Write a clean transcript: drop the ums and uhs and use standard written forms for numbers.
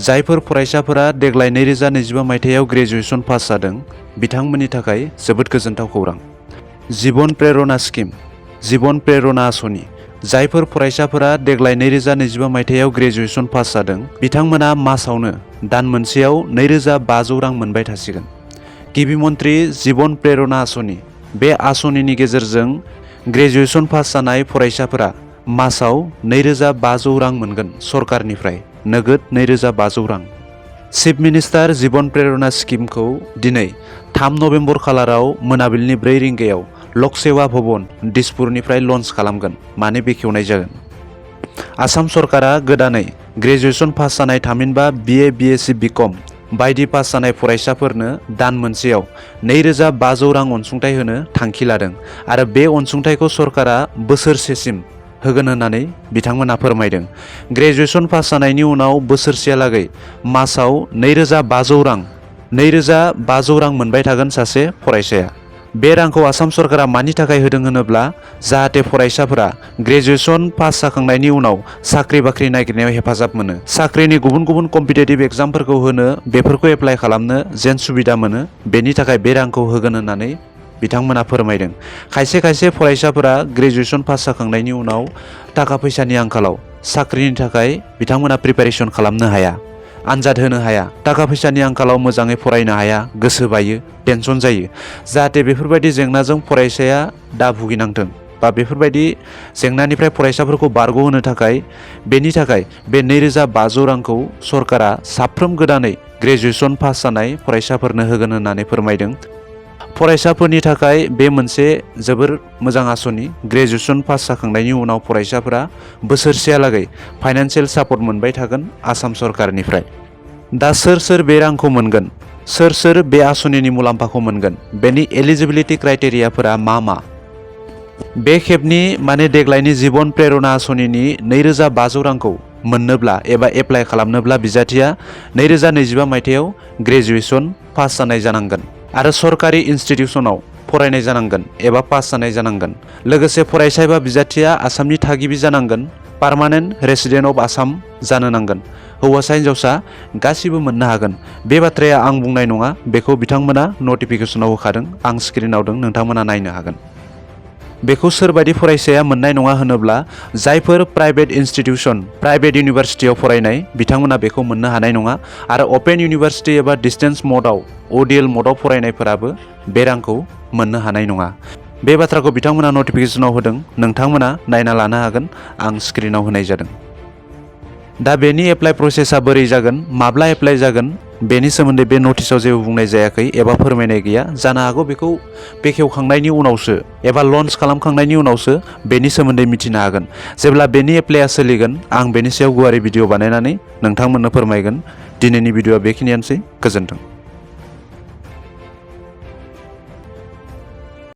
जायफोर फरायसाफोरा देग्लाय 2025 मायथाइयाव ग्रेजुएशन पास जादों बिथांमोननि थाखाय जोबोद गोजोनथाव खौरां। जीवन प्रेरणा स्किम, जीवन प्रेरणा आसनि। जायफोर फरायसाफोरा देग्लाय 2025 मायथाइयाव ग्रेजुएशन पास जादों बिथांमोना मासावनो दान मोनसेयाव 2500 रां मोनबाय थासिगोन। गिबि मन्त्रि जीवन प्रेरणा आसनि। बे आसनिनि गेजेरजों ग्रेजुएशन पास जानाय फरायसाफोरा मासाव 2500 रां मोनगोन सरकारनिफ्राय, नोगोद 2500 रां। चिफ मिनिस्टार जीवन प्रेरणा स्किमखौ दिनै 3 नभेम्बर खालाराव मोनाबिलिनि 4 रिंगायाव लक सेवा भवन दिसपुरनिफ्राय लन्च खालामगोन, माने बेखेवनाय जागोन। आसाम सरकारा गोदानै ग्रेजुएशन पास जानाय थामहिनबा BA, BSc, BCom बायदि पास जानाय फरायसाफोरनो दान मोनसेयाव 2500 रां अनसुंथाइ होनो थांखि लादों आरो बे अनसुंथाइखौ सरकारा बोसोरसेसिम होगोन होननानै बिथांमोना फोरमायदों। ग्रेजुएशन पास जानायनि उनाव बोसोरसेहालागै मासाव 2500 रां मोनबाय थागोन सासे फरायसाया। बे रांखौ आसाम सरकारा मानि थाखाय होदों होनोब्ला जाहाथे फरायसाफोरा ग्रेजुएशन पास जाखांनायनि उनाव साख्रि बाख्रि नागिरनायाव हेफाजाब मोनो, साख्रिनि गुबुन गुबुन कम्पिटिटिभ एग्जामफोरखौ होनो बेफोरखौ एप्लाइ खालामनो जेन सुबिदा मोनो, बेनि थाखाय बे रांखौ होगोन होननानै बिथांमोना फोरमायदों। खायसे खायसे फरायसाफोरा ग्रेजुएशन पास जाखांनायनि उनाव थाखा फैसानि आंखालाव साख्रिनि थाखाय बिथांमोना प्रिपेरेसन खालामनो हाया, आनजाद होनो हाया, थाखा फैसानि आंखालाव मोजाङै फरायनो हाया, गोसो बायो, टेनसन जायो। जाहाथे बेफोरबायदि जेंनाजों फरायसाया दा भुगिनांथों बा बेफोरबायदि जेंनानिफ्राय फरायसाफोरखौ बारग'होनो थाखाय बेनि थाखाय बे 2500 रांखौ सरकारा साफ्रोम गोदानै ग्रेजुएशन पास जानाय फरायसाफोरनो होगोन होननानै फोरमायदों। फरायसाफोरनि थाखाय बे मोनसे जोबोर मोजां आसनि। ग्रेजुएशन पास जाखांनायनि उनाव फरायसाफोरा बोसोरसेहालागै फाइनान्सियेल सापर्ट मोनबाय थागोन आसाम सरकारनिफ्राय। दा सोर बे रांखौ मोनगोन, सोर बे आसनिनि मुलाम्फाखौ मोनगोन, बेनि एलिजिबिलिटि क्राइटेरियाफोरा मा? बे खेबनि माने देग्लायनि जीवन प्रेरणा आसनिनि 2500 रांखौ मोननोब्ला एबा एप्लाइ खालामनोब्ला बिजाथिया 2025 मायथाइयाव ग्रेजुएशन पास जानाय जानांगोन आरो सरकारि इन्स्टिटिउसनाव फरायनाय जानांगोन एबा पास जानाय जानांगोन। लोगोसे फरायसा एबा बिजाथिया आसामनि थागिबि जानांगोन, पार्मानेन्ट रेसिडेन्ट अफ आसाम जानो नांगोन। हौवासा हिन्जावसा गासिबो मोननो हागोन। बे बाथ्राया आं बुंनाय नङा, बेखौ बिथांमोना नटिफिकेसनाव होखादों, आं स्क्रिनाव दों, नोंथांमोना नायनो हागोन। बेखौ सोरबायदि फरायसाया मोननाय नङा होनोब्ला जायफोर प्राइभेट इन्स्टिटिउसन, प्राइभेट इउनिभारसिटियाव फरायनाय बिथांमोना बेखौ मोननो हानाय नङा आरो अपेन इउनिभारसिटि एबा डिस्टेन्स मडआव ODL मडआव फरायनायफोराबो बे रांखौ मोननो हानाय नङा। बे बाथ्राखौ बिथांमोना नटिफिकेसनाव होदों, नोंथांमोना नायना लानो हागोन, आं स्क्रिनाव होनाय जादों। दा बेनि एप्लाइ प्रसेसा बोरै जागोन, माब्ला एप्लाइ जागोन, बेनि सोमोन्दै बे नटिसआव जेबो बुंनाय जायाखै एबा फोरमायनाय गैया। जानो हागौ बेखौ बेखेवखांनायनि उनावसो एबा लन्च खालामखांनायनि उनावसो बेनि सोमोन्दै मिथिनो हागोन। जेब्ला बेनि एप्लाइआ सोलिगोन आं बेनि सायाव गुवारै भिडिअ बानायनानै नोंथांमोननो फोरमायगोन। दिनैनि भिडिअआ बेखिनियानोसै, गोजोन्थों।